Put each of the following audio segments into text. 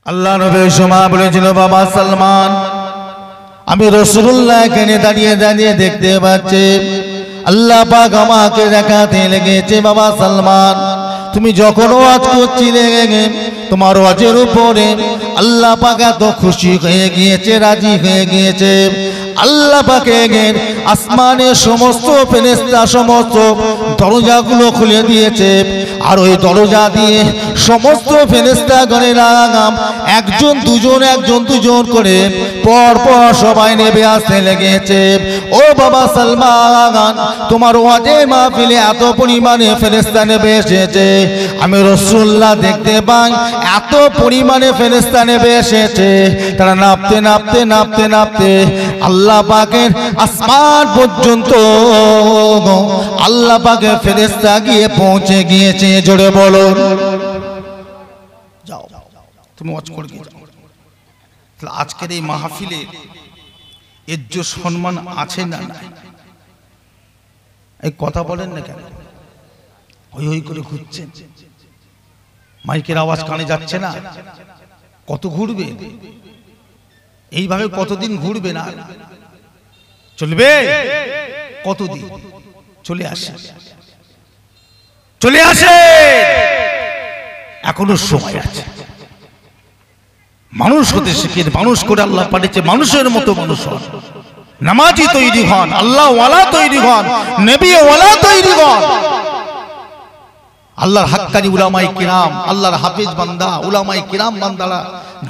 আল্লাহ নবী সময় বলেছিল, বাবা সালমান, আমি রাসূলুল্লাহ এখানে দাঁড়িয়ে দাঁড়িয়ে দেখতে পাচ্ছি, আল্লাহ পাক আমাকে দেখাতে লেগেছে, বাবা সালমান তুমি যখন ওয়াজ করছিলে তোমার ওয়াজের উপরে আল্লাহ পাক এত খুশি হয়ে গিয়েছে, রাজি হয়ে গিয়েছে। আল্লাহ পাকের আসমানের সমস্ত ফেরেশতা সমস্ত দরজাগুলো খুলে দিয়েছে, আর ওই দরজা দিয়ে সমস্ত ফেরেশতাগণের আগাম একজন দুজন করে পর পর সবাই নেমে আসতে লেগেছে। ও বাবা সালমান, তোমার ওয়াজের মাহফিলে এত পরিমাণে ফেরেশতা নেমে এসেছে, আমি রাসূলুল্লাহ দেখতে পাই এত পরিমাণে ফেরেশতা নেমে এসেছে। তারা নাপতে নাপতে নাপতে নাপতে আল্লাহ পাকের আসমান পর্যন্ত আল্লাহ পাকের ফেরেশতা গিয়ে পৌঁছে গিয়েছে। জোরে বলো, যাও তুমি ওয়াজ করে যাও। তাহলে আজকের এই মাহফিলে এর যে সম্মান আছে না নাই, এই কথা বলেন না কেন? হই হই করে ঘুরছেন, মাইকের আওয়াজ কানে যাচ্ছে না, কত ঘুরবে এইভাবে? কতদিন ঘুরবে? না চলবে কতদিন? চলে আসে, চলে আসে, এখনো সময় আছে। মানুষ হতে শিখে, মানুষ করে আল্লাহ পাঠিয়েছে, মানুষের মতো মানুষ হন, নামাজি তৈরি হন, আল্লাহ ওয়ালা তৈরি হন, নবী ওয়ালা তৈরি হন। আল্লাহর হাক্কানি উলামায়ে কিরাম, আল্লাহর হাফেজ বান্দা উলামায়ে কিরাম বান্দারা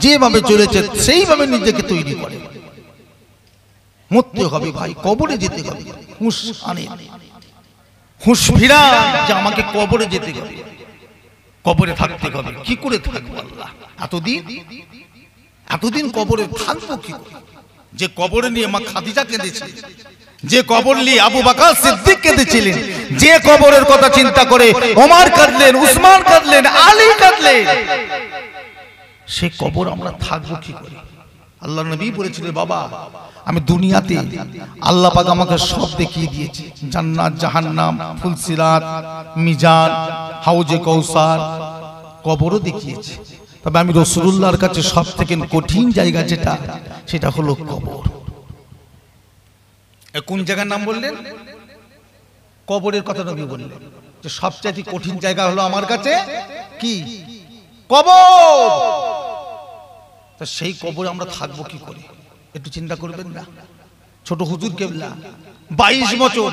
যেভাবে চলেছে সেইভাবে নিজেকে তৈরি করে। মরতে হবে ভাই, কবরে যেতে হবে, হুঁশ আনে, হুঁশ ফিরা যে আমাকে কবরে যেতে হবে, কবরে থাকতে হবে। কি করে থাকবো আল্লাহ? এতদিন কবরে থাকবো কি করে? যে কবরে নিয়ে মা খাদিজা কেঁদেছে, যে কবর নিয়ে আবু বকর সিদ্দিক কেঁদেছিলেন, যে কবরের কথা চিন্তা করে ওমর কাঁদলেন, উসমান কাঁদলেন, আলী কাঁদলেন, সে কবর আমরা থাকবো কি করে? আল্লাহ নবী বলেছিলেন, বাবা আমি দুনিয়াতে আল্লাহ পাক আমাকে সব দেখিয়ে দিয়েছি, জান্নাত জাহান্নাম, ফুলসিরাত, মিজান, হাউজে কাউসার, কবরও দেখিয়েছি। তবে আমি রাসূলুল্লাহর কাছে সবথেকে কঠিন জায়গা যেটা, সেটা হলো কবর। কোন জায়গার নাম বললেন? কবরের কথা নবী বললেন যে সবচেয়ে কঠিন জায়গা হলো আমার কাছে কি? কবর। তা সেই কবরে আমরা থাকবো কি করে? একটু চিন্তা করবেন না? ছোট হুজুর কেবলা 22 বছর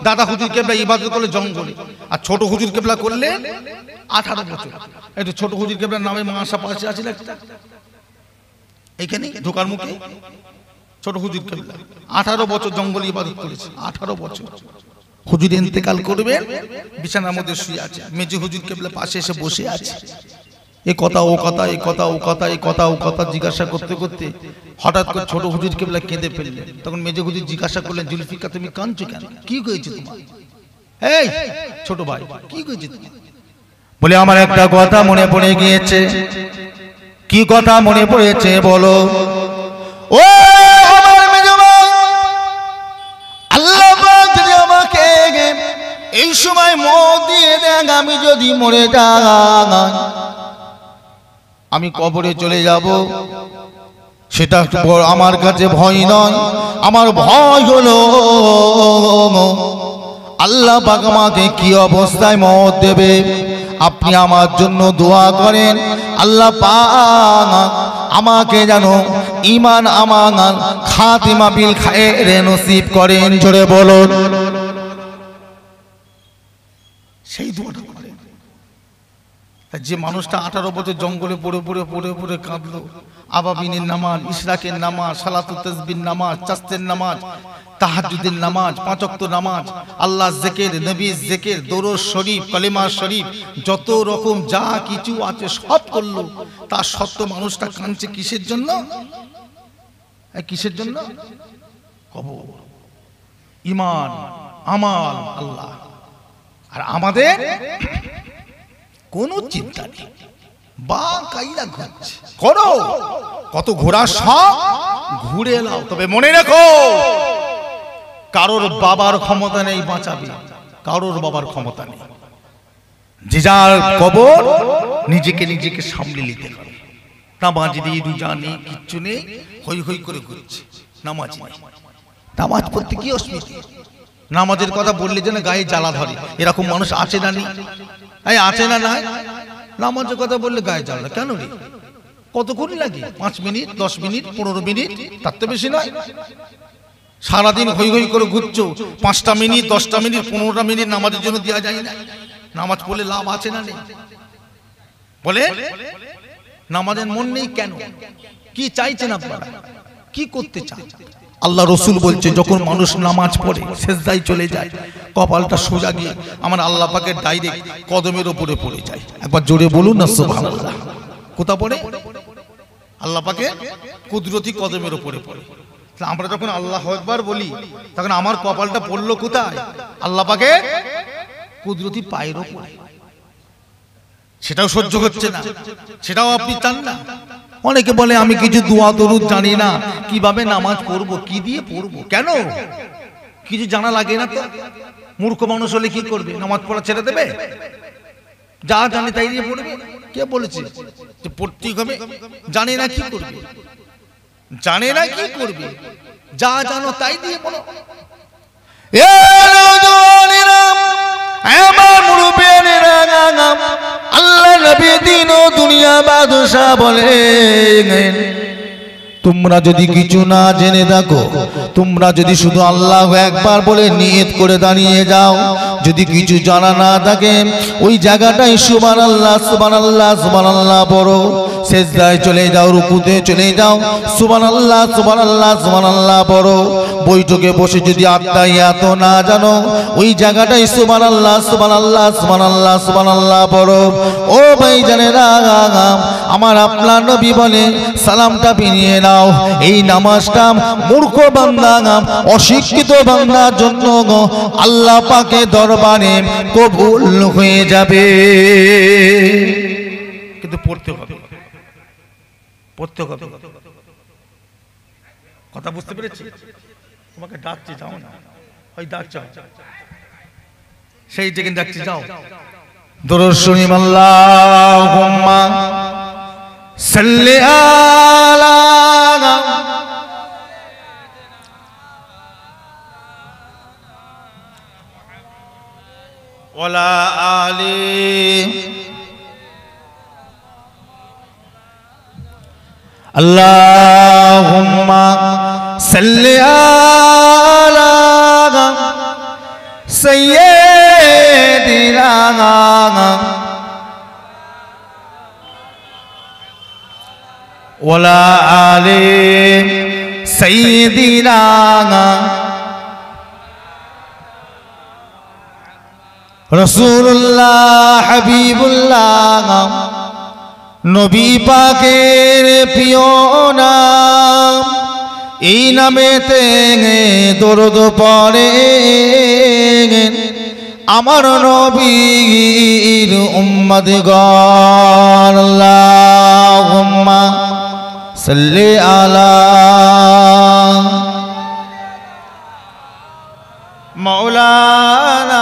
দাদা হুজুর কেবলা ইবাদত করলে জঙ্গলে, আর ছোট হুজুর কেবলা করলে 18 বছর। একটু ছোট হুজুর কেবলার নামে মাসা পাশে আছে একটা, এইখানে ঢোকার মুখে ছোট হুজুর কেবলা 18 বছর জঙ্গলে ইবাদত করেছে। 18 বছর হুজুর ইন্তেকাল করবেন, বিছানার মধ্যে শুয়ে আছে, মেজে হুজুর কেবলা পাশে এসে বসে আছে। এই কথা ও কথা, এই কথা ও কথা, এই কথা ও কথা জিজ্ঞাসা করতে করতে হঠাৎ করে ছোট হুজুর কেবলা কেঁদে ফেললেন। তখন মেজে হুজুর জিজ্ঞাসা করলেন, জুলফিকার তুমি কাঁদছো কেন? কি হয়েছে তোমার? এই ছোট ভাই কি হয়েছে তোমার? বলে আমার একটা কথা মনে পড়ে গিয়েছে। কি কথা মনে পড়েছে বলো? ও আমার মেজে ভাই, আল্লাহ পাক যদি আমাকে এই সময় মওত দিয়ে দেন, আমি যদি মরে যাই, আমি কবরে চলে যাব, সেটা আমার কাছে ভয় নয়। আমার ভয় হলো আল্লাহ পাক আমাকে কি অবস্থায় মওত দেবে। আপনি আমার জন্য দোয়া করেন, আল্লাহ পাক আমাকে যেন ঈমান আমানত খাতিমা বিল খায়রে নসিব করেন। জোরে বলুন সেই দোয়াটা করেন। যে মানুষটা 18 বছর জঙ্গলে পড়ে পড়ে পড়ে পড়ে কাঁদলো, আবাবিনের নামাজ, ইশরাকের নামাজ, সালাতুত তাসবিহ নামাজ, চাস্তের নামাজ, তাহাজ্জুদের নামাজ, 5 ওয়াক্ত নামাজ, আল্লাহ জিকির, নবীর জিকির, দরুদ শরীফ, কালিমা শরীফ, যত রকম যা কিছু আছে সব করলো, তার সত্ত্বেও মানুষটা কাঁদছে কিসের জন্য? কিসের জন্য? কবর, ঈমান, আমাল, আল্লাহ। আর আমাদের কোনো চিন্তা নেই, বা কাইলা ঘুরছে করো, কত ঘোরা সব ঘুরে এলাও। তবে মনে রেখো, কারোর বাবার ক্ষমতা নেই বাঁচাবে, কারোর বাবার ক্ষমতা নেই। যে যার কবর নিজেকে নিজেকে সামলে নিতে হবে। নামাজ নেই, রোজা নেই, কিচ্ছু নেই, হই হই করে ঘুরছে, নামাজ নেই। নামাজ পড়তে কি অসুবিধা? নামাজের কথা বললে যেন গায়ে জ্বালা ধরে, এরকম মানুষ আছে না নেই? আছে না নাই? নামাজের কথা বললে গায়ে জ্বালা কেন রে? কতক্ষণ লাগে? 5 মিনিট, 10 মিনিট, 15 মিনিট, তার তো বেশি নয়। সারাদিন হই হই করে ঘুরছো, 5টা মিনিট, 10টা মিনিট, 15টা মিনিট নামাজের জন্য দেওয়া যায় না? নামাজ পড়লে লাভ আছে না নেই? বলে নামাজের মন নেই কেন? কি চাইছেন আপনারা? কি করতে চান? আল্লাহ রসুল বলছে যখন মানুষ নামাজ পড়ে সেজদায় চলে যায়, কপালটা সোজা গিয়ে আমার আল্লাহ পাকের ডাইরেক্ট কদমের উপরে পড়ে যায়। একবার জোরে বলুন না সুবহানাল্লাহ। কোথা পড়ে? আল্লাহ পাকের কুদরতি কদমের উপরে পড়ে। আমরা যখন আল্লাহু আকবার বলি তখন আমার কপালটা পড়লো কোথায়? আল্লাহ পাকের কুদরতি পায়ের উপরে। সেটাও সহ্য হচ্ছে না, সেটাও আপনি চান না। অনেকে বলে আমি কিছু দোয়া দরুদ জানি না, কিভাবে নামাজ পড়বো, কি দিয়ে পড়বো? কেন? কিছু জানা লাগে না তো? মূর্খ মানুষ হলে কি করবে? নামাজ পড়া ছেড়ে দেবে? যা জানে তাই দিয়ে পড়বে? কে বলেছে যে পড়তেই হবে? জানে না কি করবে? জানে না কি করবে? যা জানো তাই দিয়ে পড়ো। আল্লাহ নবী দিন ও দুনিয়া বাদশা বলেন, তোমরা যদি কিছু না জেনে থাকো, তোমরা যদি শুধু আল্লাহ একবার বলে নিয়ত করে দাঁড়িয়ে যাও, যদি কিছু জানা না থাকে ওই জায়গাটাই সুবহানাল্লাহ সুবহানাল্লাহ সুবহানাল্লাহ পড়ো। সেজদায় চলে যাও, রুকুতে চলে যাও, সুবহানাল্লাহ সুবহানাল্লাহ সুবহানাল্লাহ পড়ো। বৈঠকে বসে যদি আত্তাহিয়াত না জানো ওই জায়গাটাই সুবহানাল্লাহ সুবহানাল্লাহ সুবহানাল্লাহ সুবহানাল্লাহ পড়ো। ও ভাই জানেরা, আমার আপনার নবী বলে সালামটা বিনিয়ে নাও। এই নামাজটা মূর্খ বান্দা, অশিক্ষিত বান্দার জন্য আল্লাহ পাকের দরবারে কবুল হয়ে যাবে। কিন্তু পড়তে হবে, পড়তে হবে। কথা বুঝতে পেরেছি? তোমাকে ডাকছি, যাও না, ওই ডাকছো সেই থেকে ডাকছি, যাও। দরুদ শরীফ আল্লাহুম্মা সাল্লি আলা ওয়ালা আলি আল্লাহুম্মা সাল্লি আলা সাইয়্যিদিনা ওয়ালা আলি সাইয়্যিদিনা রাসূলুল্লাহ হাবিবুল্লাহ নবী পাকের প্রিয় নাম। এই নামেতে দরুদ পড়ে আমার নবীর উম্মতগণ। আল্লাহুম্মা সাল্লি আলা মাওলানা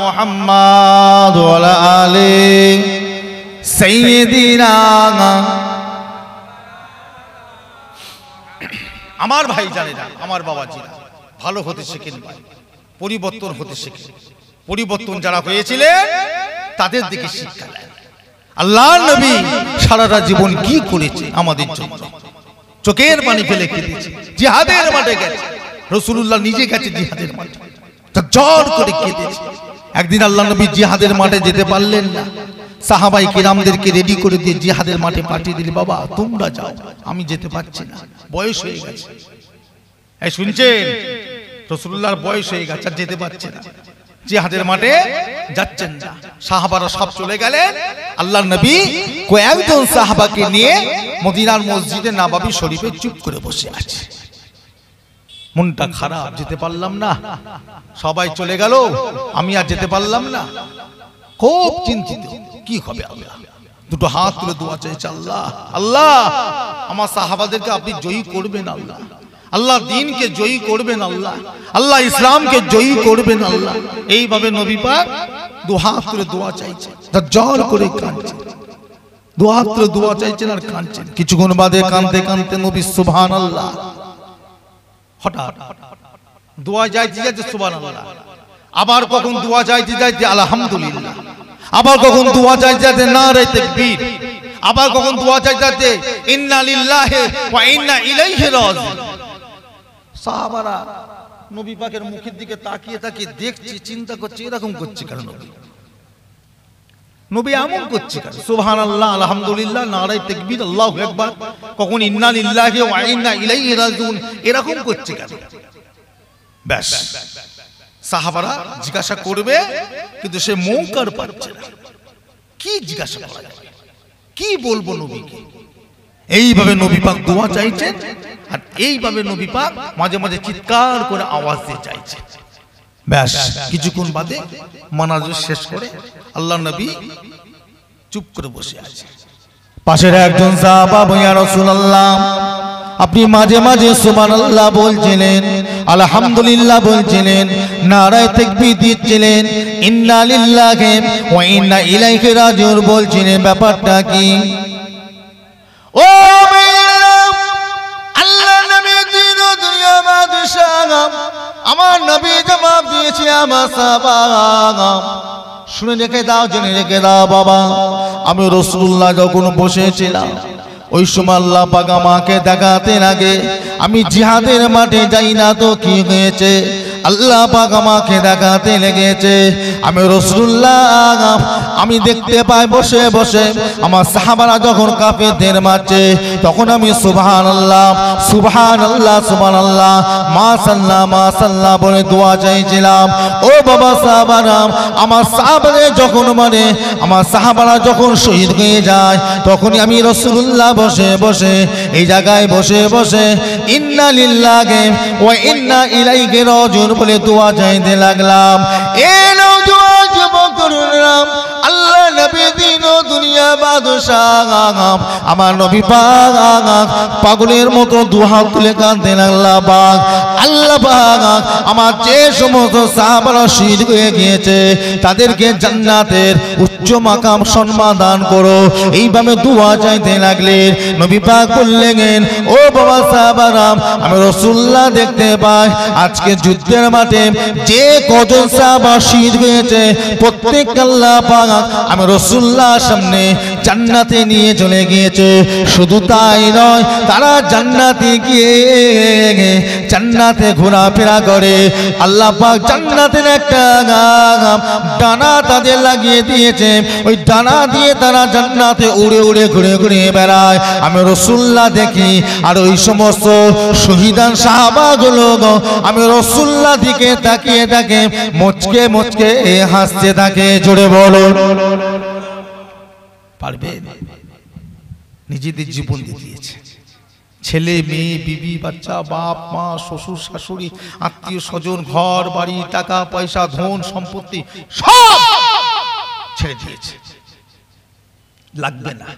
মুহাম্মদ ওয়া আলা আলি সাইয়্যিদিনা। আমার ভাই জানেরা, আমার বাবাজিরা, ভালো হতে শেখেন ভাই, পরিবর্তন হতে শেখেন। পরিবর্তন যারা হয়েছিলেন তাদের দিকে শিক্ষা নেন। আল্লাহর নবী সারাটা জীবন কি করেছে আমাদের জন্য, চোখের পানি ফেলে কেঁদেছে, জিহাদের মাঠে গেছে। রাসূলুল্লাহ নিজে গেছে জিহাদের মাঠে, জোর করে কেঁদেছে। একদিন আল্লাহ নবী জিহাদের মাঠে যেতে পারলেন না, সাহাবাই কিরামদেরকে রেডি করে দিয়ে জিহাদের মাঠে পাঠিয়ে দিলেন, বাবা তোমরা যাও, আমি যেতে পারছি না, বয়স হয়ে গেছে। এই শুনছেন, রাসূলুল্লাহর বয়স হয়ে গেছে, আর যেতে পারছে না, জিহাদের মাঠে যাচ্ছেন না। সাহাবারা সব চলে গেলেন, আল্লাহর নবী কয়েকজন সাহাবাকে নিয়ে মদিনার মসজিদে নববী শরীফে চুপ করে বসে আছে। মনটা খারাপ, যেতে পারলাম না, সবাই চলে গেল, আমি আর যেতে পারলাম না, খুব চিন্তিত, কি হবে আল্লাহ। দুটো হাত তুলে দোয়া চাইছে, আল্লাহ আল্লাহ আমার সাহাবাদেরকে আপনি জয়ী করবেন, আল্লাহ আল্লাহ দ্বীনকে জয়ী করবেন, আল্লাহ আল্লাহ ইসলামকে জয়ী করবেন, আল্লাহ। এইভাবে নবী পাক দু হাত তুলে দোয়া চাইছে, জোর করে কাঁদছে। দুহাত্র দোয়া চাইছেন আর কাঁদছেন। কিছুক্ষণ বাদে কাঁদতে কাঁদতে নবী সুবহানাল্লাহ, হঠাৎ দোয়া যাইতে যাইতে সুবহানাল্লাহ, আবার কখন দোয়া যাইতে যাইতে আলহামদুলিল্লাহ, আবার কখন দোয়া যাইতে যাইতে নারে তাকবীর, আবার কখন দোয়া যাইতে যাইতে ইন্না লিল্লাহি ওয়া ইন্না ইলাইহি রাজিউন। সাহাবারা নবী পাকের মুখের দিকে তাকিয়ে তাকিয়ে দেখছে, চিন্তা করছে এরকম করছে কেন নবী, নবী এমন করছে কেন? সুবহানাল্লাহ, আলহামদুলিল্লাহ, নারে তাকবীর, আল্লাহু আকবার, কখন ইন্না লিল্লাহি ওয়া ইন্না ইলাইহি রাজিউন এরকম করছে কেন? ব্যাস সাহাবারা জিজ্ঞাসা করবে, কিন্তু সে মৌকার পাচ্ছে না। কি জিজ্ঞাসা করা যাবে, কি বলবো নবীকে? এইভাবে নবী পাক দোয়া চাইছেন, আর এইভাবে নবী পাক মাঝে মাঝে চিৎকার করে আওয়াজ দিয়ে চাইছে। ব্যাস কিছুক্ষণ বাদে মানাজত শেষ করে আল্লাহ নবী চুপ করে বসে আছে। পাশের একজন সাহাবা, ইয়া রাসূলুল্লাহ, আপনি মাঝে মাঝে সুবহানাল্লাহ বলছিলেন, আলহামদুলিল্লাহ বলছিলেন, নারায়ে তাকবীর দিচ্ছিলেন, ইন্না লিল্লাহি ওয়া ইন্না ইলাইহি রাজিউন বলছিলেন, ব্যাপারটা কি? ও আল্লাহ নবী দিন দুনিয়া বাদশাহ, আমার নবী জবাব দিয়েছে, আমার সাহাবা শুনে রেখে দাও, জেনে রেখে দাও বাবা, আমি রাসূলুল্লাহ যখন বসেছিলাম ওই সময় আল্লাহ পাক আমাকে দেখাতে লাগে, আমি জিহাদের মাঠে যাই না তো কি হয়েছে, আল্লাহ পাক আমাকে দেখাতে লেগেছে, আমি রাসূলুল্লাহ আমি দেখতে পাই বসে বসে আমার সাহাবারা যখন কাফেরদের মারছে, তখন আমি সুবহানাল্লাহ সুবহানাল্লাহ সুবহানাল্লাহ মাশাআল্লাহ মাশাআল্লাহ বলে দোয়া চাইছিলাম। ও বাবা সাহাবারা, আমার সাহাবারা যখন মানে আমার সাহাবারা যখন শহীদ হয়ে যায়, তখনই আমি রাসূলুল্লাহ বসে বসে এই জায়গায় বসে বসে ইন্না লিল্লাহি ওয়া ইন্না ইলাইহি রাজিউন বলে দোয়া চাইতে লাগলাম। এ নওজোয়ান যুবকরা, আল্লাহ নবী দিন দুনিয়া বাদশাহ আমার নবী পাক পাগলের মতো দুহাত তুলে কাঁদতে লাগলাম, পাক আল্লাহ পাক আমার যে সমস্ত সাহাবারা শহীদ হয়ে গিয়েছে তাদেরকে জান্নাতের উচ্চ মাকাম সম্মান দান করো, এইভাবে দোয়া চাইতে লাগলেন। নবী পাক বললেন, ও বাবা সাহাবারা, আমি রাসূলুল্লাহ দেখতে পাই আজকে যুদ্ধের মাঠে যে কজন সাহাবা শহীদ হয়েছে প্রত্যেক আল্লাহ পাক আমি রাসূলুল্লাহ সামনে জান্নাতে নিয়ে চলে গিয়েছে। শুধু তাই নয়, তারা জান্নাতে গিয়ে জান্নাতে ঘোরাফেরা করে, আল্লাহ পাক জান্নাতের একটা ডানা তাদের লাগিয়ে দিয়েছে, ওই ডানা দিয়ে তারা জান্নাতে উড়ে উড়ে ঘুরে ঘুরে বেড়ায়। আমি রাসূলুল্লাহ দেখি, আর ওই সমস্ত শহীদান সাহাবাগুলো আমি রাসূলুল্লাহ দিকে তাকিয়ে থাকে মুচকে মুচকে হাসতে থাকে। জোরে বলো, পারবে? নিজেদের জীবন দিয়ে দিয়েছে, ছেলে মেয়ে বিবি বাচ্চা বাপ মা শ্বশুর শাশুড়ি আত্মীয় স্বজন ঘর বাড়ি টাকা পয়সা ধন সম্পত্তি সব ছেড়ে দিয়েছে। লাগবে না,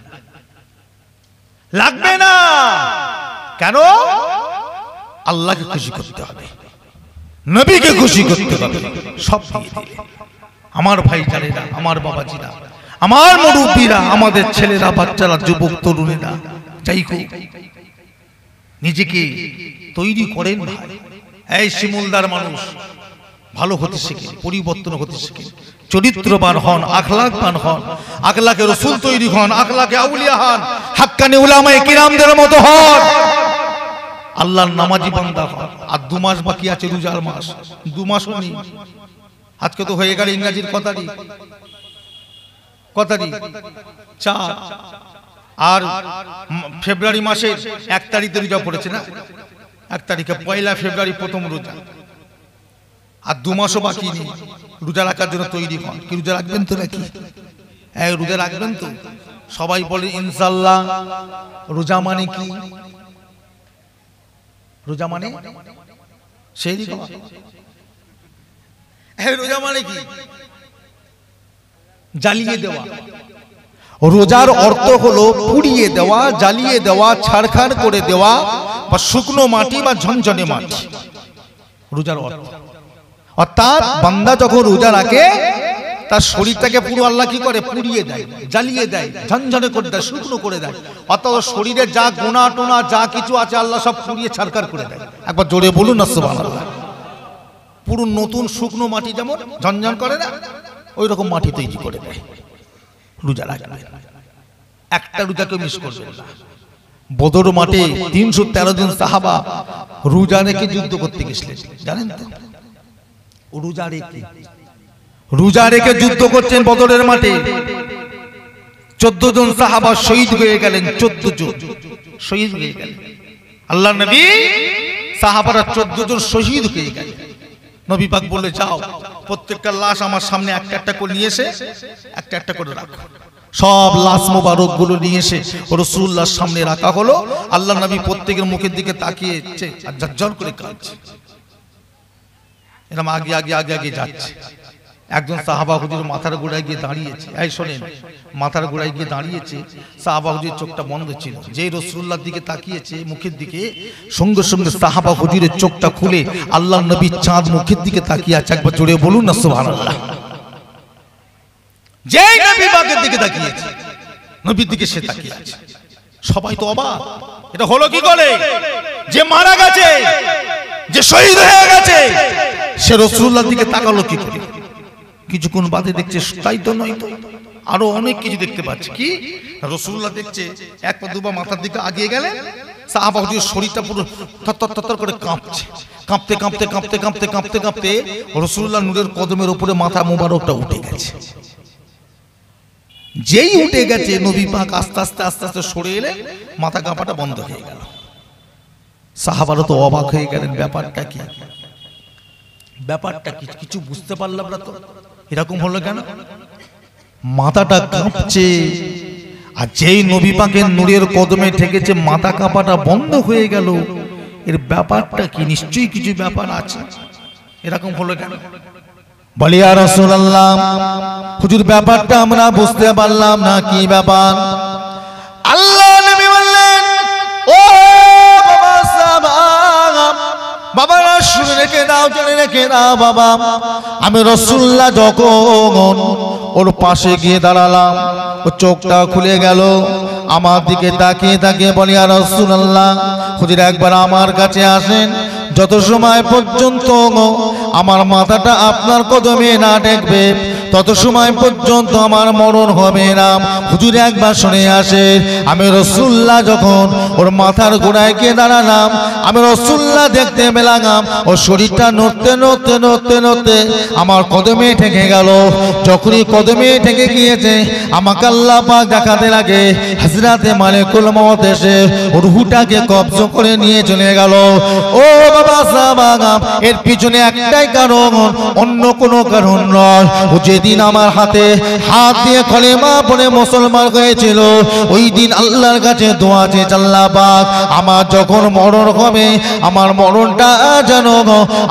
লাগবে না। কেন? আল্লাহকে খুশি করতে হবে, নবীকে খুশি করতে হবে, সব দিয়ে দিলে। আমার ভাই জানেরা, আমার বাবাজিরা, আমার মুরব্বীরা, আমাদের ছেলেরা বাচ্চারা যুবক তরুণেরা চাই নিজেকে তৈরি করেন। এই শিমুলদার মানুষ ভালো হতে শিখে, পরিবর্তন হতে শিখে, চরিত্রবান হন, আখলাকবান হন, আখলাকে রাসূল তৈরি হন, আখলাকে আউলিয়া হন, হাক্কানি উলামায়ে কিরামদের মতো হন, আল্লাহর নামাজি বান্দা হন। আর 2 মাস বাকি আছে রোজার মাস, 2 মাসও নেই। আজকে তো হয়ে গেল ইংরেজির কত তারিখ? 4, আর ফেব্রুয়ারি মাসের 1 তারিখে রোজা পড়েছে না, 1 তারিখে 1 ফেব্রুয়ারি প্রথম রোজা, আর 2 মাসও বাকি নেই। রোজা রাখার জন্য তৈরি হন। কি রোজা রাখবেন তো নাকি? হ্যাঁ, রোজা রাখবেন তো? সবাই বলে ইনশাআল্লাহ। রোজা মানে কি? রোজা মানে সেই রোজা মানে কি? জ্বালিয়ে দেওয়া। রোজার অর্থ হলো পুড়িয়ে দেওয়া, জ্বালিয়ে দেওয়া, ছাড়খাড় করে দেওয়া, বা শুকনো মাটি বা ঝনঝনে মাটি রোজার অর্থ। অর্থাৎ বান্দা যখন রোজা রাখে তার শরীরটাকে পুরো আল্লাহ কি করে পুড়িয়ে দেয়, জ্বালিয়ে দেয়, ঝনঝনে করে দেয়, শুকনো করে দেয়। অর্থাৎ শরীরে যা গোনা টোনা যা কিছু আছে আল্লাহ সব পুড়িয়ে ছারকার করে দেয়। একবার জোরে বলুন না সুবহানাল্লাহ। পুরো নতুন শুকনো মাটি যেমন ঝনঝন করে না, ওই রকম মাটি তৈরি করে দেয়। রোজা রাখবে, একটা রোজাকে মিস করবেন না। বদর মাঠে 313 জন সাহাবা রোজা রেখে যুদ্ধ করতে গেছিলেন, জানেন তো? রোজা রেখে যুদ্ধ করছেন বদরের মাঠে। 14 জন সাহাবা শহীদ হয়ে গেলেন, 14 জন শহীদ হয়ে গেলেন। আল্লাহর নবী সাহাবারা 14 জন শহীদ হয়ে গেলেন। নবী পাক বলে, যাও প্রত্যেকটা লাশ আমার সামনে একটা একটা করে নিয়ে এসে একটা একটা করে রাখো। সব লাশ মোবারক গুলো নিয়ে এসে রাসূলুল্লাহর সামনে রাখা হলো। আল্লাহর নবী প্রত্যেকের মুখের দিকে তাকিয়েছে আর ঝরঝর করে কাঁদছে। এরকম আগে আগে আগে আগে যাচ্ছে। একজন সাহাবা হুজুর মাথার গোড়ায় গিয়ে দাঁড়িয়েছে। এই শোনেন, মাথার গোড়ায় গিয়ে দাঁড়িয়েছে। সাহাবা হুজুরের চোখটা বন্ধ ছিল। যেই রাসূলুল্লাহর দিকে তাকিয়েছে মুখের দিকে, সঙ্গে সঙ্গে সাহাবা হুজুরের চোখটা খুলে আল্লাহর নবী চাঁদ মুখের দিকে তাকিয়ে আছে। একবার জোরে বলুন না সুবহানাল্লাহ। যেই নবী পাকের দিকে তাকিয়েছে, নবীর দিকে সে তাকিয়ে আছে। সবাই তো অবাক, এটা হলো কি করে? যে মারা গেছে, যে শহীদ হয়ে গেছে, সে রাসূলুল্লাহর দিকে তাকালো কি করে? কিছুক্ষণ বাদে দেখছে তাই তো নয়, তো আরো অনেক কিছু দেখতে পাচ্ছে। কি? রাসূলুল্লাহ দেখছে এক পা দুপা মাথার দিকে আগিয়ে গেলে সাহাবা হুজুরের শরীরটা পুরো থরথর করে কাঁপছে। কাঁপতে কাঁপতে কাঁপতে কাঁপতে কাঁপতে কাঁপতে রাসূলুল্লাহ নূরের কদমের উপরে মাথা মোবারকটা উঠে গেছে। যেই উঠে গেছে নবী পাক আস্তে আস্তে আস্তে আস্তে সরে এলে মাথা কাঁপাটা বন্ধ হয়ে গেল। সাহাবারা তো অবাক হয়ে গেলেন, ব্যাপারটা কি? ব্যাপারটা কিছু বুঝতে পারলাম না তো, এরকম হলো কেন? মাথাটা কাঁপছে, আর যেই নবী পাকের নূরের কদমে ঠেকেছে মাথা কাঁপাটা বন্ধ হয়ে গেল। এর ব্যাপারটা কি? নিশ্চয়ই কিছু ব্যাপার আছে। এরকম হলো কেন? বলি ইয়া রাসূলুল্লাহ, হুজুর ব্যাপারটা আমরা বুঝতে পারলাম না, কি ব্যাপার? আল্লাহ নবী বললেন, ও বাবা সাহাবা, বাবারা শুনে রেখে দাও, জেনে রেখে দাও বাবা, আমি রাসূলুল্লাহ যখন ওর পাশে গিয়ে দাঁড়ালাম, ও চোখটা খুলে গেল, আমার দিকে তাকিয়ে তাকিয়ে বলি, ইয়া রাসূলুল্লাহ, হুজুর একবার আমার কাছে আসেন। যত সময় পর্যন্ত আমার মাথাটা আপনার কদমে না ঠেকবে তত সময় পর্যন্ত আমার মরণ হবে না। হুজুর একবার শুনে আসে, আমি রাসূলুল্লাহ যখন ওর মাথার গোড়ায় গিয়ে দাঁড়ালাম, আমি রাসূলুল্লাহ দেখতে পেলাম ও শরীরটা নড়তে নড়তে নড়তে নড়তে আমার কদমে ঠেকে গেল। যখনই কদমে ঠেকে গিয়েছে আমাকে আল্লাহ পাক দেখাতে লাগে হযরতে মালিকুল মউত এসে রূহটাকে কবজ করে নিয়ে চলে গেল। ও বাবা সাহাবা, এর পিছনে একটাই কারণ, অন্য কোনো কারণ নয়। ও যেদিন আমার হাতে হাত দিয়ে কলেমা পড়ে মুসলমান হয়েছিল, ওই দিন আল্লাহর কাছে দোয়া চেয়েছে, আল্লাহ পাক আমার যখন মরণ হবে আমার মরণটা যেন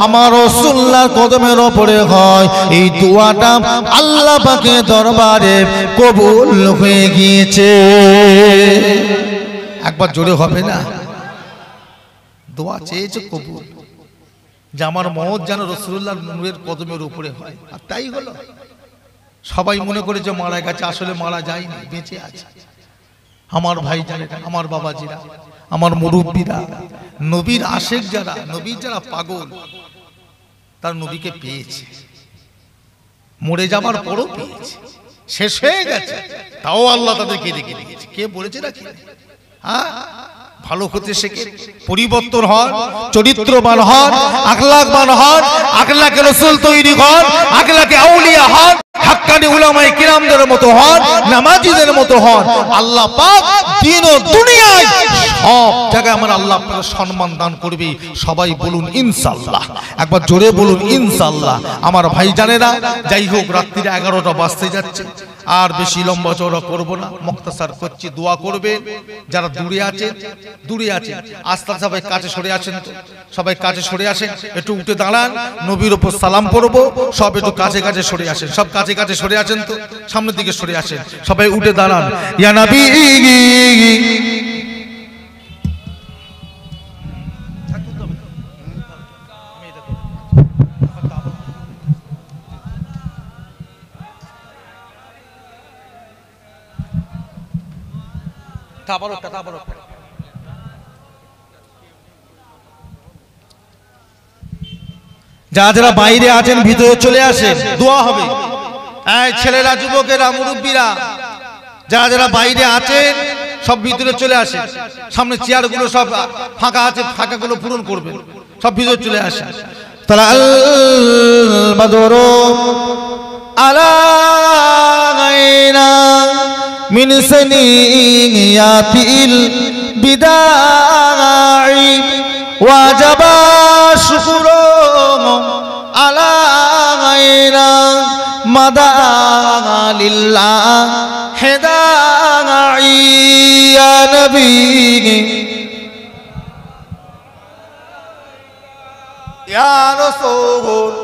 আমার রাসূলুল্লাহর কদমের উপরে হয়। এই দোয়াটা আল্লাহ পাকের দরবারে কবুল হয়ে গিয়েছে। একবার জোরে হবে না? দোয়া চেয়েছে কবুল, যে আমার মওত যেন রাসূলুল্লাহর নূরের কদমের উপরে হয়, আর তাই হলো। সবাই মনে করে যে মারা গেছে, আসলে মারা যায়নি, বেঁচে আছে। আমার ভাই জানেরা, আমার বাবাজিরা, আমার মুরব্বীরা, নবীর আশেক যারা, নবীর যারা পাগল, তার নবীকে পেয়েছে, মরে যাবার পরও পেয়েছে, শেষ হয়ে গেছে, তাও আল্লাহ তাদেরকে রেখে দিয়েছে। কে বলেছে রাখি? হ্যাঁ, ভালো হতে শেখে, পরিবর্তন হন, চরিত্রবান হন, আখলাকবান হন, আখলাকে রাসূল তৈরি হন, আখলাকে আউলিয়া হন, হাক্কানি উলামায়ে কিরামদের মতো হন, নামাজীদের মতো হন। আল্লাহ পাক দিন ও দুনিয়ায় সব জায়গায় আমার আল্লাহ আপনাকে সম্মান দান করবে। সবাই বলুন ইনশাআল্লাহ। একবার জোরে বলুন ইনশাআল্লাহ। আমার ভাই জানেরা, যাই হোক রাত্রিরে 11টা বাজতে যাচ্ছে, আর বেশি লম্বা চওড়া করব না, মুখতাসার করছি। দোয়া করবে যারা দূরে আছে, দূরে আছে, আস্তে আস্তে সবাই কাছে সরে আসেন, তো সবাই কাছে সরে আসেন, একটু উঠে দাঁড়ান, নবীর উপর সালাম পড়বো, সব একটু কাছে কাছে সরে আসেন, সব কাছে কাছে সরে আসেন, তো সামনের দিকে সরে আসেন, সবাই উঠে দাঁড়ান। ইয়া নবী যারা যারা বাইরে আছেন ভিতরে চলে আসেন, দোয়া হবে। এই ছেলেরা, যুবকেরা, মুরব্বীরা, যারা যারা বাইরে আছেন সব ভিতরে চলে আসে। সামনে চেয়ারগুলো সব ফাঁকা আছে, ফাঁকাগুলো পূরণ করবেন, সব ভিতরে চলে আসে। তালা আল বাদরু আলাইনা মিন সানিয়াতিল বিদাই ওয়াজাবা শুকরু আলাইনা মাদা লিল্লাহ হেদাই ইয়া নবী ইয়া রাসূল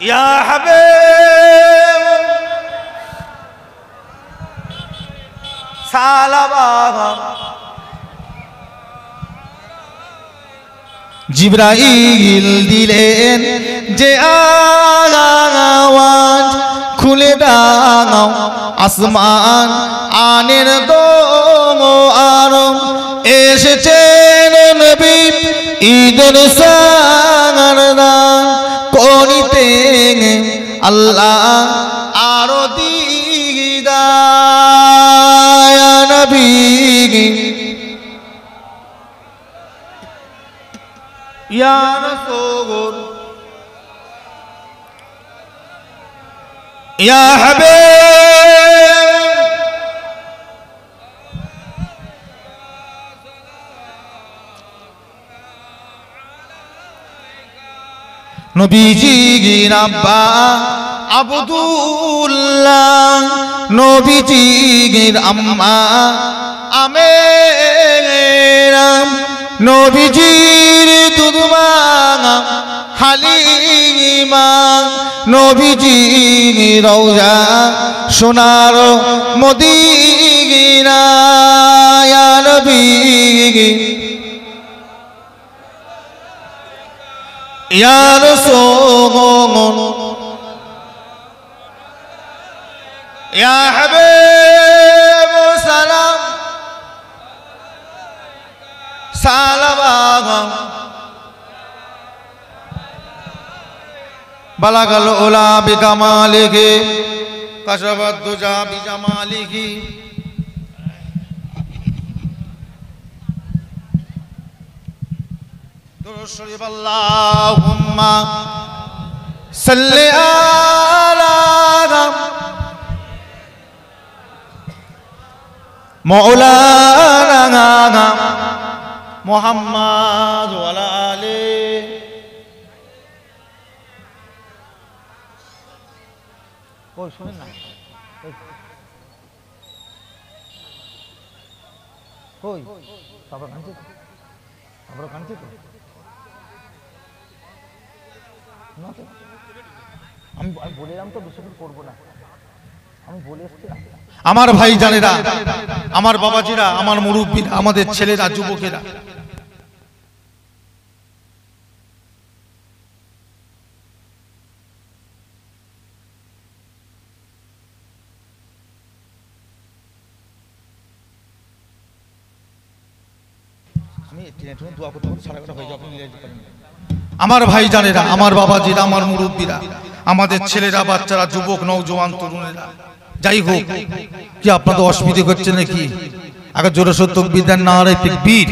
ইয়া হাবিব সালাম। জিবরাইল দিলেন যে আওয়াজ, খুলে দাও আসমান আনের দোয়ার, এসেছেন নবী ঈদের সারদার করিতে আল্লাহ আরো দিদার। ইয়া নবী ইয়া রাসূল ইয়া হাবিব নবীজির আব্বা আব্দুল্লাহ, নবীজির আম্মা আমেনা, নবীজির দুধমা হালিমা, নবীজির রওজা সোনার মদিনা। ইয়া নবী ইয়া রাসূল ইয়া হাবিব সালাম সালাম। বালাগাল উলা বিকামালিহি কাশাফাদ দুজা বিজামালিহি। দুরূদ শরীফ আল্লাহুম্মা সাল্লি আলা মাওলানা মুহাম্মাদ ওয়া আলা আলিহি। কই শুনেন না, কই তারপর কাঁদছে, তারপর কাঁদছে তো না, আমি বললাম তো বেশি কিছু করবো না, আমি বলে এসছি। আমার ভাই জানেরা, আমার বাবাজিরা, আমার মুরব্বীরা, আমাদের ছেলেরা, যুবকেরা, আমার ভাই জানেরা, আমার বাবাজিরা, আমার মুরব্বীরা, আমাদের ছেলেরা, বাচ্চারা, যুবক, নওজোয়ান, তরুণেরা, যাই হোক, কি আপনাদের অসুবিধা হচ্ছে নাকি? আগে জোরে সোরে তাকবীর দেন, নারে তাকবীর,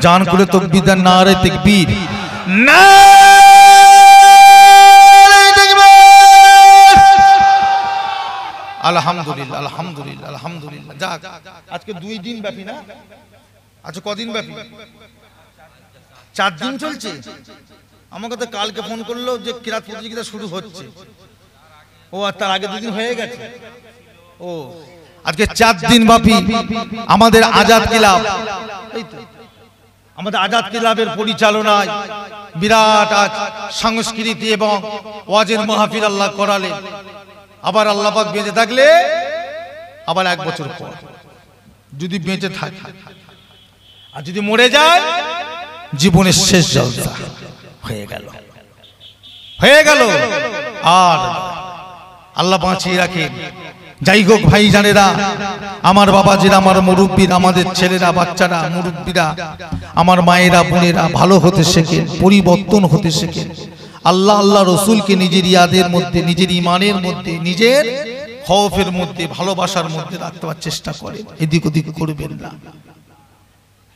জান করে তাকবীর দেন, নারে তাকবীর, নারে তাকবীর। আলহামদুলিল্লাহ, আলহামদুলিল্লাহ, আলহামদুলিল্লাহ। যাক, আজকে 2 দিন ব্যাপী না, আচ্ছা কদিন ব্যাপী? 4 দিন চলছে। আমাকে তো কালকে ফোন করলো যে কিরাত প্রতিযোগিতা শুরু হচ্ছে। ও আর তার আগে 2 দিন হয়ে গেছে। ও আজকে 4 দিন ব্যাপী আমাদের আজাদ ক্লাব, আমাদের আজাদ ক্লাবের পরিচালনায় বিরাট আজ সংস্কৃতি এবং ওয়াজের মাহফিল আল্লাহ করালে। আবার আল্লাহ পাক বেঁচে থাকলে আবার 1 বছর পর যদি বেঁচে থাকে, আর যদি মরে যায় জীবনের শেষ জলসা হয়ে গেল, হয়ে গেল। আর আল্লাহ বাঁচিয়ে রাখেন, যাই হোক ভাই জানেরা, আমার বাবাজিরা, আমার মুরব্বীরা, আমাদের ছেলেরা, বাচ্চারা, মুরব্বীরা, আমার মায়েরা, বোনেরা ভালো হতে শেখেন, পরিবর্তন হতে শেখেন। আল্লাহ আল্লাহ রসুলকে নিজের ইয়াদের মধ্যে, নিজের ইমানের মধ্যে, নিজের খৌফের মধ্যে, ভালোবাসার মধ্যে রাখতে চেষ্টা করেন। এদিক ওদিক করবেন না,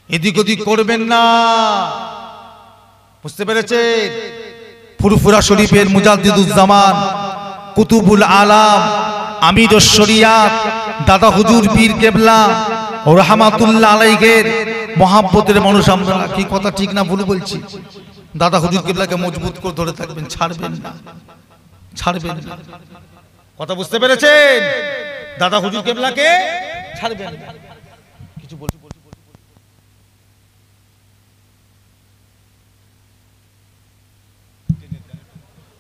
এদিক ওদিক করবেন না। বুঝতে পেরেছেন? ফুরফুরা শরীফের মুজাদ্দিদুজ্জামান, কুতুবুল আলাম, আমিরুশ শরিয়াত, দাদা হুজুর পীর কেবলা ও রাহমাতুল্লাহ আলাইহির মহাব্বতের মানুষ আমরা। কি কথা ঠিক না ভুল বলছি? দাদা হুজুর কেবলাকে মজবুত করে ধরে থাকবেন, ছাড়বেন না, ছাড়বেন না। কথা বুঝতে পেরেছেন? দাদা হুজুর কেবলাকে ছাড়বেন না। কিছু বলছি,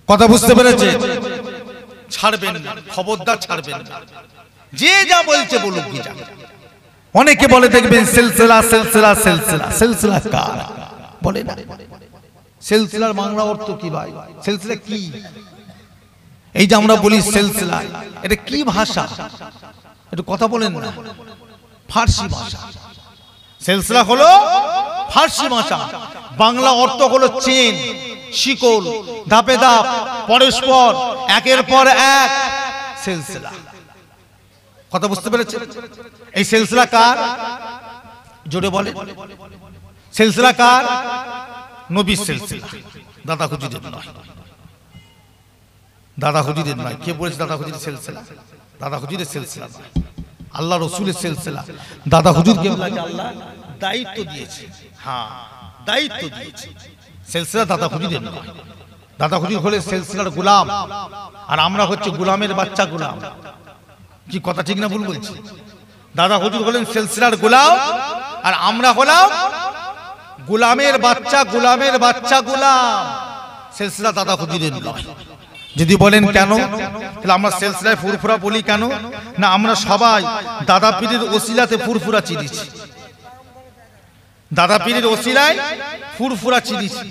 কথা বুঝতে পেরেছে? ছাড়বেন না, খবরদার ছাড়বেন না। যে যা বলছে বলুক, কি যা। অনেকে বলে দেখবেন সিলসিলা সিলসিলা সিলসিলা। সিলসিলা কার বলে না? সিলসিলার বাংলা অর্থ কি ভাই? সিলসিলা কি? এই যে আমরা বলি সিলসিলা, এটা কি ভাষা? একটু কথা বলেন না। ফার্সি ভাষা। সিলসিলা হলো ফার্সি ভাষা। বাংলা অর্থ হলো চেন, শিকল, ধাপে ধাপ, পরস্পর, একের পর এক। সিলসিলা। কথা বুঝতে পেরেছেন? এই সিলসিলা কার? জোরে বলে। সিলসিলা কার? নবীর সিলসিলা, দাদা হুজুরের নয়। দাদা হুজুরের নয়। কে বলেছে দাদা হুজুরের সিলসিলা? দাদা হুজুরের সিলসিলা নয়, আল্লাহ রসুলের সিলসিলা। দাদা হুজুর কেবলাকে আল্লাহ দায়িত্ব দিয়েছে। হ্যাঁ, দায়িত্ব দিয়েছে। সিলসিলা দাদা হুজুরের নয়। দাদা হুজুর হলে সিলসিলার গোলাম, আর আমরা হচ্ছে গোলামের বাচ্চা গোলাম। কি কথা ঠিক না ভুল বলছি? দাদা হুজুর হলেন সিলসিলার গোলাম, আর আমরা হলাম গোলামের বাচ্চা, গোলামের বাচ্চা গোলাম। সিলসিলা দাদা হুজুরের নয়। যদি বলেন কেন, তাহলে আমরা সিলসিলায় ফুরফুরা বলি কেন? না, আমরা সবাই দাদা পীরের ওসিলাতে ফুরফুরা চিনিছি। দাদা পীরের ওসিলায় ফুরফুরা চিনিছি,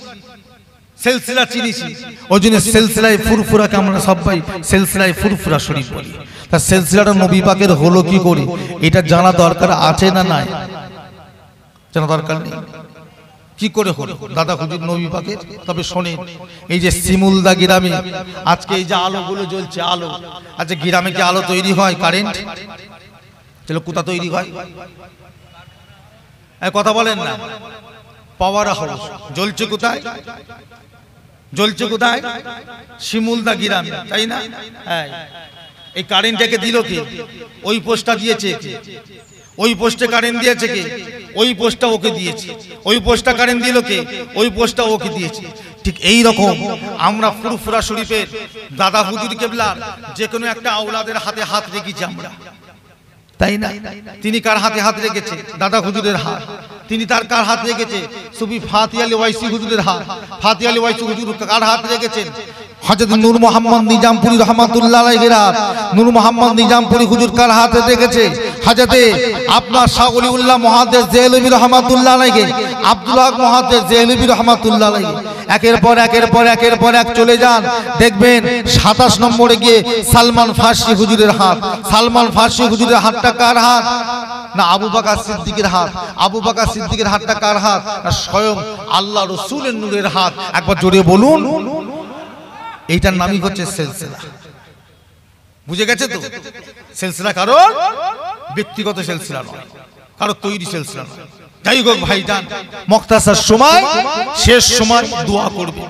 সিলসিলা চিনিছি। ওই জন্য সিলসিলায় ফুরফুরাকে আমরা সবাই সিলসিলায় ফুরফুরা শরীফ বলি। তা সিলসিলাটা নবী পাকের হলো কি করে, এটা জানা দরকার আছে না নাই? জানা দরকার নেই। কি করে হলো দাদা হুজুর নবী পাকের? তবে শোনেন, এই যে শিমুলদা গ্রামে আজকে এই যে আলোগুলো জ্বলছে, আলো, আচ্ছা গ্রামে কি আলো তৈরি হয়? কারেন্ট চলো, কোথা তৈরি হয়? কথা বলেন না। পাওয়ার হাউস জ্বলছে কোথায়? জ্বলছে কোথায়? শিমুলদা গ্রামে, তাই না? এই কারেন্টটাকে দিল কে? ওই পোস্টটা দিয়েছে কে? ওই পোস্টে কারেন্ট দিয়েছে কে? ওই পোস্টটা ওকে দিয়েছে। ওই পোস্টটা কারেন্ট দিল কে? ওই পোস্টটা ওকে দিয়েছে। ঠিক এই রকম আমরা ফুরফুরা শরীফের দাদা হুজুর কেবলার যে কোনো একটা আওলাদের হাতে হাত রেখেছি আমরা, তাই না? তিনি কার হাতে হাত রেখেছে? দাদা হুজুরের হাত। তিনি তার কার হাত রেখেছে? সুফি ফাতি আলী ওয়াইসি হুজুরের হাত। ফাতি আলী ওয়াইসি হুজুর কার হাত রেখেছেন? হযরত নূর মোহাম্মদ নিজামপুরি রহমাতুল্লাহ আলাইহির হাত। নূর মোহাম্মদ নিজামপুরি হুজুর কার হাতে রেখেছে? হযরত আপনার শাহ ওলিউল্লাহ মুহাদ্দিস দেহলভী রহমাতুল্লাহ আলাইহি, আব্দুল হক মুহাদ্দিস দেহলভী রহমাতুল্লাহ আলাইহি। একের পর এক চলে যান, দেখবেন 27 নম্বরে গিয়ে সালমান ফার্সি হুজুরের হাত। সালমান ফার্সি হুজুরের হাতটা কার হাত? না আবু বকর সিদ্দিকের হাত। আবু বকর সিদ্দিকের হাতটা কার হাত? না স্বয়ং আল্লাহ রাসূলের নূরের হাত। একবার জোরে বলুন। এইটার নামই হচ্ছে সিলসিলা। বুঝে গেছে তো? সিলসিলা কারো ব্যক্তিগত সিলসিলা নয়, কারো তৈরি সিলসিলা নয়। যাই হোক ভাইজান, মুখতাসার সময়, শেষ সময় দোয়া করবে।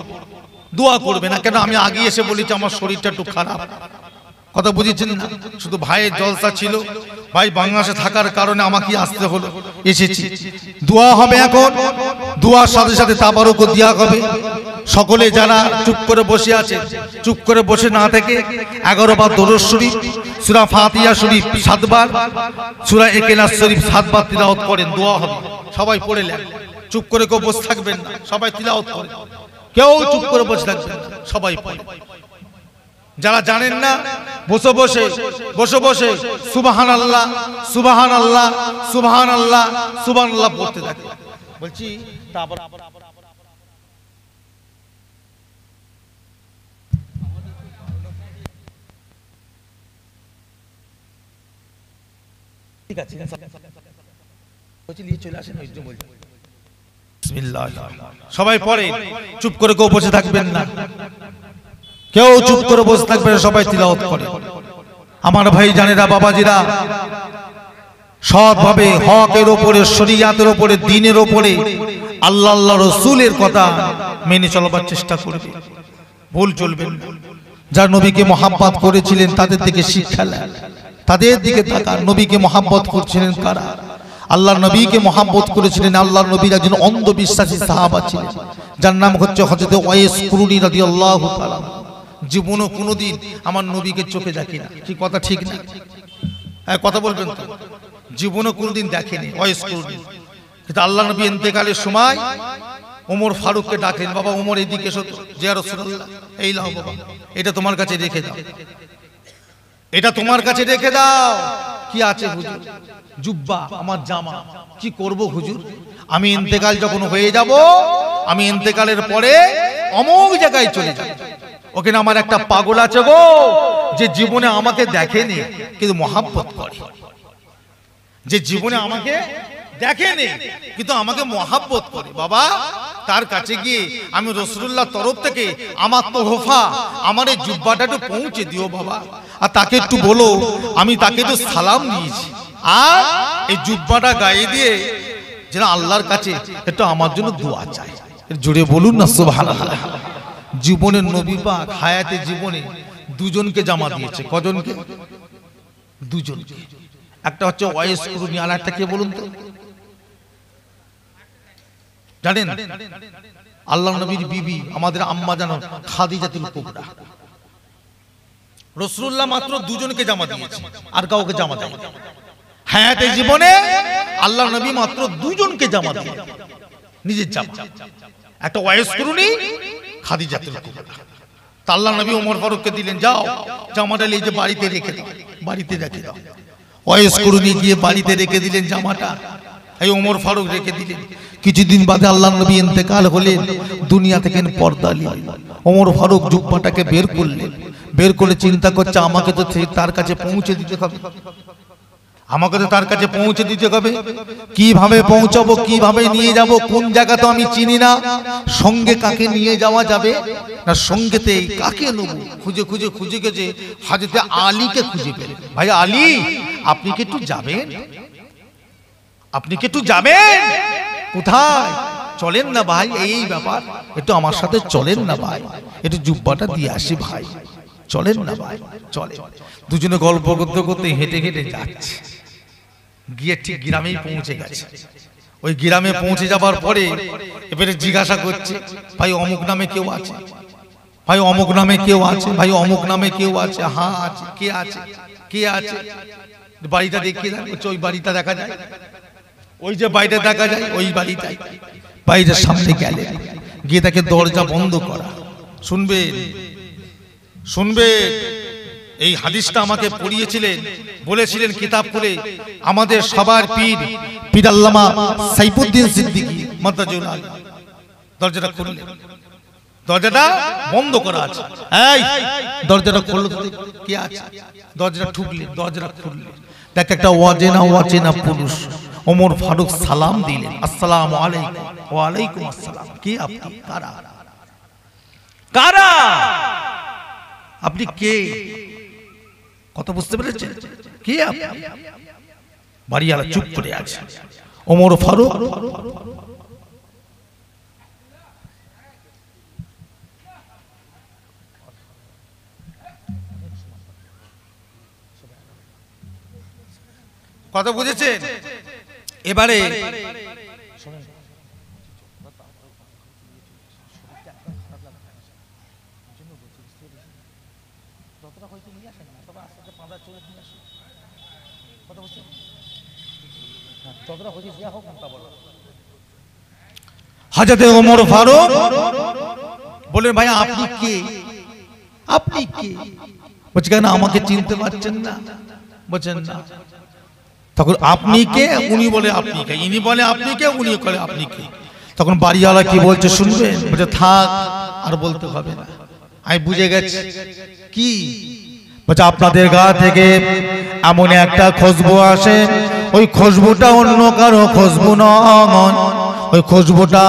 দোয়া করবে না কেন? আমি আগে এসে বলেছি আমার শরীরটা একটু খারাপ। কথা বুঝেছেন না? শুধু ভাইয়ের জলসা ছিল, ভাই বাংলাদেশে থাকার কারণে আমাকে আসতে হলো, এসেছি। দোয়া হবে এখন, দোয়ার সাথে সাথে তাবারুকও দেওয়া হবে। সকলে যারা চুপ করে বসে আছে, চুপ করে বসে না থেকে 11 বার দরুদ শরীফ, সূরা ফাতিহা শরীফ 7 বার, সূরা ইখলাস শরীফ 7 বার তিলাওয়াত করেন, দোয়া হবে। সবাই পড়ে নেন, চুপ করে কেউ বসে থাকবেন না, সবাই তিলাওয়াত করেন। কেউ চুপ করে বসে থাকবেন না, সবাই পড়ে। যারা জানেন না বসে বসে সুবহানাল্লাহ সুবহানাল্লাহ সুবহানাল্লাহ সুবহানাল্লাহ পড়তে থাকে। বলছি তারপর ঠিক আছে বলছি নিয়ে চলে আসেন, ওই জন্য বলছি বিসমিল্লাহ। সবাই পড়ে, চুপ করে কেউ বসে থাকবেন না, কেউ চুপ করে বসে থাকবেন, সবাই তিলাওয়াত করে। আমার ভাই জানেরা, বাবাজিরা, সৎভাবে হকের ওপরে, শরীয়তের ওপরে, দ্বীনের ওপরে, আল্লাহ আল্লাহ রাসূলের কথা মেনে চলবার চেষ্টা করবে, ভুল চলবে না। যারা নবীকে মহাব্বত করেছিলেন তাদের দিকে শিক্ষা নেন, তাদের দিকে তাকান। নবীকে মহাব্বত করছিলেন কারা? আল্লাহ নবীকে মহাব্বত করেছিলেন আল্লাহ নবীর একজন অন্ধবিশ্বাসী সাহাবা ছিলেন, যার নাম হচ্ছে হযরত ওয়াইস কুরুনি রাদিয়াল্লাহু তাআলা। জীবনও কোনোদিন আমার নবীকে চোখে দেখি না, কি কথা ঠিক না? কথা বলবেন তো? জীবনও কোনোদিন দেখেনি ওয়াইস কুরুনি। কিন্তু আল্লাহ নবী ইন্তেকালের সময় ওমর ফারুককে ডাকলেন, বাবা ওমর এদিকে এসো, ইয়া রাসূলুল্লাহ, এই লাও বাবা, এটা তোমার কাছে রেখে দাও, এটা তোমার কাছে রেখে দাও। কি আছে হুজুর? জুব্বা, আমার জামা। কি করব হুজুর? আমি ইন্তেকাল যখন হয়ে যাব, আমি ইন্তেকালের পরে অমুক জায়গায় চলে যাব, ওখানে আমার একটা পাগল আছে গো, যে জীবনে আমাকে দেখেনি কিন্তু মহাব্বত করে, যে জীবনে আমাকে দেখেনি কিন্তু আমাকে মহাব্বত করে। বাবা, তার কাছে গিয়ে আমি রাসূলুল্লাহ তরফ থেকে আমার তোহফা, আমার এই জুব্বাটা একটু পৌঁছে দিও বাবা, আর তাকে একটু বলো আমি তাকে একটু সালাম দিয়েছি, আর এই জুব্বাটা গায়ে দিয়ে যেন আল্লাহর কাছে একটু আমার জন্য দোয়া চাই। জুড়ে বলুন না সুবহানাল্লাহ। জীবনের নবী পাক হায়াতে জীবনে দুজনকে জামা দিয়েছে। কজনকে? দুজনকে। একটা হচ্ছে ওয়াইস কুরুনি, আর একটা কে বলুন তো? জানেন? আল্লাহ নবীর বিবি আমাদের আম্মা জানো খাদিজাতুল কুবরা। রাসূলুল্লাহ মাত্র দুজনকে জামা দিয়েছে, আর কাউকে জামা দেয়নি। হায়াতে জীবনে আল্লাহ নবী মাত্র দুজনকে জামা দিয়েছে, নিজের জামা। একটা ওয়াইস কুরুনি, খাদিজাতুল কুবরা। তা আল্লাহ নবী ওমর ফারুককে দিলেন, যাও জামাটা নিয়ে যে বাড়িতে রেখে দাও, বাড়িতে রেখে দাও। ওয়াইস কুরুনি গিয়ে বাড়িতে রেখে দিলেন জামাটা, এই ওমর ফারুক রেখে দিলেন। কিছুদিন বাদে আল্লাহ নবী ইন্তেকাল হলেন, দুনিয়া থেকে পর্দা নিয়ে ওমর ফারুক জুব্বাটাকে বের করলেন। বের করে চিন্তা করছে আমাকে তো তার কাছে পৌঁছে দিতে হবে, আমাকে তো তার কাছে পৌঁছে দিতে হবে। কিভাবে পৌঁছাবো, কিভাবে নিয়ে যাব, কোন জায়গা তো আমি চিনি না, সঙ্গে কাকে নিয়ে যাওয়া যাবে না, সঙ্গেতে কাকে নেব? খুঁজে খুঁজে খুঁজে গেছে হযরত আলীকে খুঁজে পেলেন। ভাই আলী, আপনি কি একটু যাবেন? আপনি কি একটু যাবেন? কোথায়? চলেন না ভাই, এই ব্যাপার, একটু আমার সাথে চলেন না ভাই, একটু জুব্বাটা দিয়ে আসি ভাই, চলেন না ভাই, চলে। দুজনে গল্প করতে করতে হেঁটে হেঁটে যাচ্ছে, গিয়ে ঠিক গ্রামেই পৌঁছে গেছে। ওই গ্রামে পৌঁছে যাবার পরে এবারে জিজ্ঞাসা করছে, ভাই অমুক নামে কেউ আছে? ভাই অমুক নামে কেউ আছে? ভাই অমুক নামে কেউ আছে? হ্যাঁ আছে। কে আছে? কে আছে? বাড়িটা দেখিয়ে দেন। ওই বাড়িটা দেখা যায়, ওই যে বাড়িটা দেখা যায়, ওই বাড়িটাই। বাড়িটার সামনে গেলে গিয়ে তাকে দরজা বন্ধ করা। শুনবেন, শুনবেন, এই হাদিসটা আমাকে পড়িয়েছিলেন, বলেছিলেন কিতাব পড়ে আমাদের সবার পীর পীর আল্লামা সাইফুদ্দিন সিদ্দিকী মাদ্দাজুল আলী। দরজাটা খুললেন, দরজাটা বন্ধ করা আছে। এই দরজাটা খুললো, কে আছে? দরজাটা ঠুকলেন, দরজাটা খুললেন, দেখ একটা অচেনা পুরুষ। ওমর ফারুক সালাম দিলেন, আসসালামু আলাইকুম। ওয়া আলাইকুম আসসালাম। কে আপনি? কারা? কারা আপনি? কে? কথা বুঝতে পেরেছেন? কে আপনি? বাড়িওয়ালা চুপ করে আছে। ওমর ফারুক কথা বুঝেছেন? এবারে হযরত ওমর ফারুক বলেন, ভাই আপনি কে? আপনি কে? বলছে কেন আমাকে চিনতে পারছেন না? বলছেন না। তখন আপনি কে? উনি বলে আপনি কে, ইনি বলে আপনি কে, উনি বলে আপনি কে। তখন বাড়িওয়ালা কি বলছে শুনবেন? বলছে থাক, আর বলতে হবে না, আমি বুঝে গেছি। কি বলছে? আপনাদের গা থেকে এমন একটা খুশবু আসে, ওই খুশবুটা অন্য কারো খুশবু নয়। ওই খুশবুটা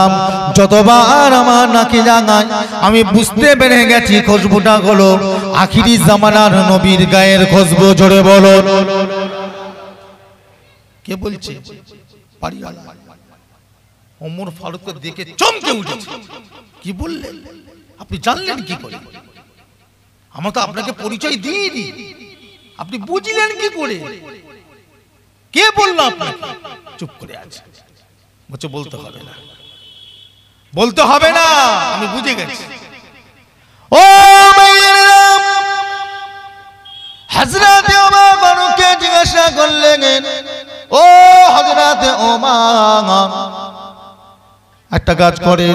যতবার আমার নাকে জাগায় আমি বুঝতে পেরে গেছি খুশবুটা হলো আখিরি জামানার নবীর গায়ের খুশবু। জোরে বলো। কে বলছে? বাড়িওয়ালা। ওমর ফারুককে দেখে চমকে উঠেছে। কি বললেন? আপনি জানলেন কি করে? আমরা তো আপনাকে পরিচয় দিইনি, আপনি বুঝলেন কি করে? কে বললো আপনাকে? চুপ করে আছে। বলছে বলতে হবে না, বলতে হবে না, আমি বুঝে গেছি। ও হযরতে ওমর ফারুককে জিজ্ঞাসা করলেন, ও হযরতে ওমর, একটা কাজ করে,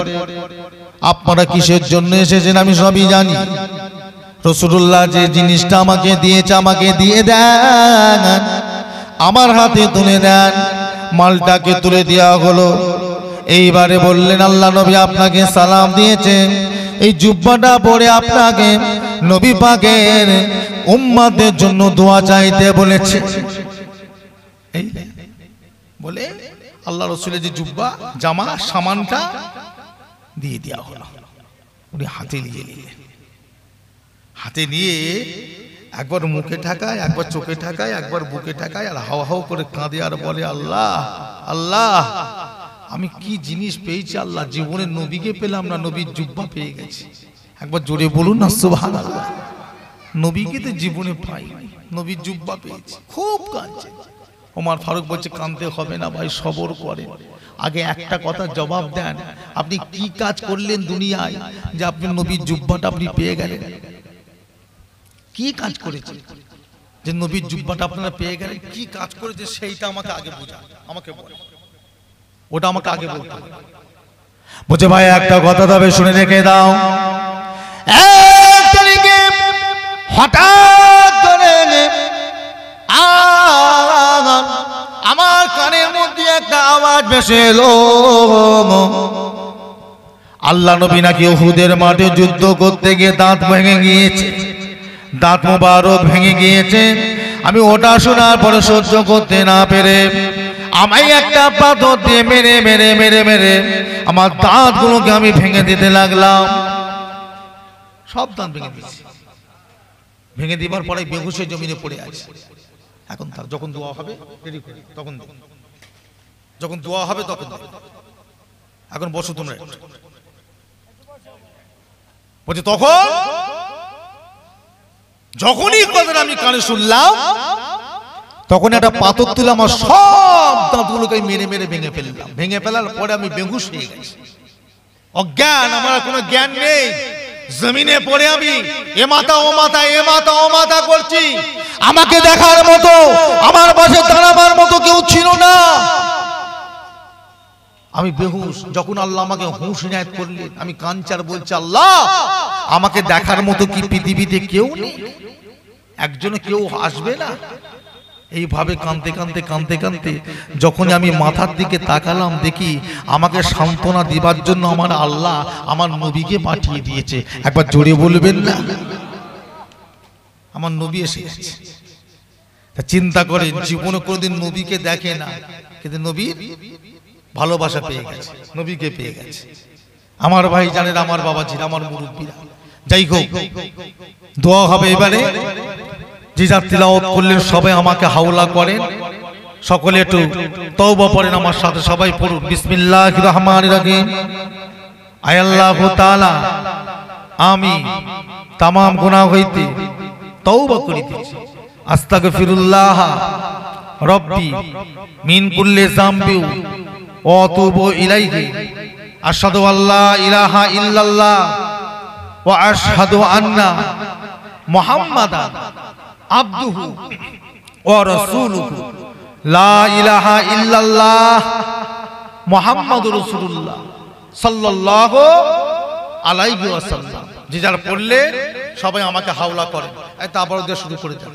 আপনারা কিসের জন্য এসেছেন আমি সবই জানি। রাসূলুল্লাহ যে জিনিসটা আমাকে দিয়েছে আমাকে দিয়ে দেন, আমার হাতে তুলে দেন। মালটাকে তুলে দেওয়া হলো। এইবারে বললেন, আল্লাহ নবী আপনাকে সালাম দিয়েছেন, এই জুব্বাটা পরে আপনাকে নবী পাকের উম্মতের জন্য দোয়া চাইতে বলেছে। এই বলে আল্লাহ রাসূলের যে জুব্বা জামা সামানটা দিয়ে দেওয়া হলো। উনি হাতে নিয়ে নিলেন, হাতে নিয়ে একবার মুখে ঠাকায়, একবার চোখে ঠাকায়, একবার বুকে ঠাকায়, আর হাও হাও করে কাঁদে আর বলে, আল্লাহ আল্লাহ, আমি কি জিনিস পেয়েছি আল্লাহ, জীবনে নবীকে পেলাম না, নবীর জুব্বা পেয়ে গেছি। একবার জোরে বলুন না সুবহানাল্লাহ। নবীকে তো জীবনে পাই, নবীর জুব্বা পেয়েছি। খুব কাঁদছে। ওমর ফারুক বলছে, কাঁদতে হবে না ভাই, সবর করেন। আগে একটা কথা জবাব দেন, আপনি কি কাজ করলেন দুনিয়ায় যে আপনি নবীর জুব্বাটা আপনি পেয়ে গেলেন? কি কাজ করেছে যে নবীর জুব্বাটা আপনারা পেয়ে গেলেন? কি কাজ করেছে সেইটা আমাকে আগে বোঝা, আমাকে বল, ওটা আমাকে আগে বলতে হবে। বুঝে ভাই একটা কথা তবে শুনে রেখে দাও। এক তারিখে হঠাৎ করে আমার কানের মধ্যে একটা আওয়াজ ভেসে এলো, আল্লাহ নবী নাকি উহুদের মাঠে যুদ্ধ করতে গিয়ে দাঁত ভেঙে গিয়েছে, দাঁত মোবারক ভেঙে গিয়েছে। আমি ওটা শোনার পরে সহ্য করতে না পেরে আমায় একটা পাথর দিয়ে মেরে মেরে মেরে মেরে আমার দাঁতগুলোকে আমি ভেঙে দিতে লাগলাম। সব দাঁত ভেঙে দিয়েছি। ভেঙে দিবার পরে বেহুশে জমিনে পড়ে আছে। এখন তার যখন দোয়া হবে তখন, যখন দোয়া হবে তখন। এখন বসো তোমরা। বলছে তখন যখনই কথাটা আমি কানে শুনলাম, তখন একটা পাথর তুলে আমার সব দাঁতগুলোকে মেরে মেরে ভেঙে ফেললাম। ভেঙে ফেলার পরে আমি বেহুশ হয়ে গেছি, অজ্ঞান, আমার কোনো জ্ঞান নেই। জমিনে পড়ে আমি এ মাথা ও মাথা, এ মাথা ও মাথা করছি। আমাকে দেখার মতো, আমার পাশে দাঁড়াবার মতো কেউ ছিল না। আমি বেহুশ। যখন আল্লাহ আমাকে হুঁশ ইনায়েত করলেন, আমি কাঞ্চার বলছি, আল্লাহ আমাকে দেখার মতো কি পৃথিবীতে কেউ নেই? একজনে কেউ আসবে না? এইভাবে কাঁদতে কাঁদতে কাঁদতে কাঁদতে যখন আমি মাথার দিকে তাকালাম, দেখি আমাকে সান্ত্বনা দিবার জন্য আমার আল্লাহ আমার নবীকে পাঠিয়ে দিয়েছে। একবার জোরে বলবেন না, আমার নবী এসে গেছে। চিন্তা করেন, জীবনে কোনোদিন নবীকে দেখে না, কিন্তু নবীর ভালোবাসা পেয়ে গেছে, নবীকে পেয়ে গেছে। আমার ভাই জানেন, আমার বাবাজিরা, আমার মুরব্বীরা, যাই হোক দোয়া হবে এবারে। যে যা তিলাওয়াত করলেন সবাই আমাকে হাওলা করেন, সকলে একটু তওবা পড়েন আমার সাথে, সবাই পড়ুন। বিসমিল্লাহির রহমানির রহিম। আয় আল্লাহ তাআলা, আমি তামাম গুনাহ হইতে তওবা করিতেছি। আস্তাগফিরুল্লাহ রব্বি মিন কুল্লি যামবি ওয়া আতুবু ইলাইহি। আশহাদু আল্লা ইলাহা ইল্লাল্লাহ ওয়া আশহাদু আন্না মুহাম্মাদান আবদুহু ওয়া রাসূলুহু। লা ইলাহা ইল্লাল্লাহ মুহাম্মাদুর রাসূলুল্লাহ সাল্লাল্লাহু আলাইহি ওয়াসাল্লাম। যে যারা পড়লে সবাই আমাকে হাওলা করেন। এটা আবার দিয়ে শুরু করে দেন।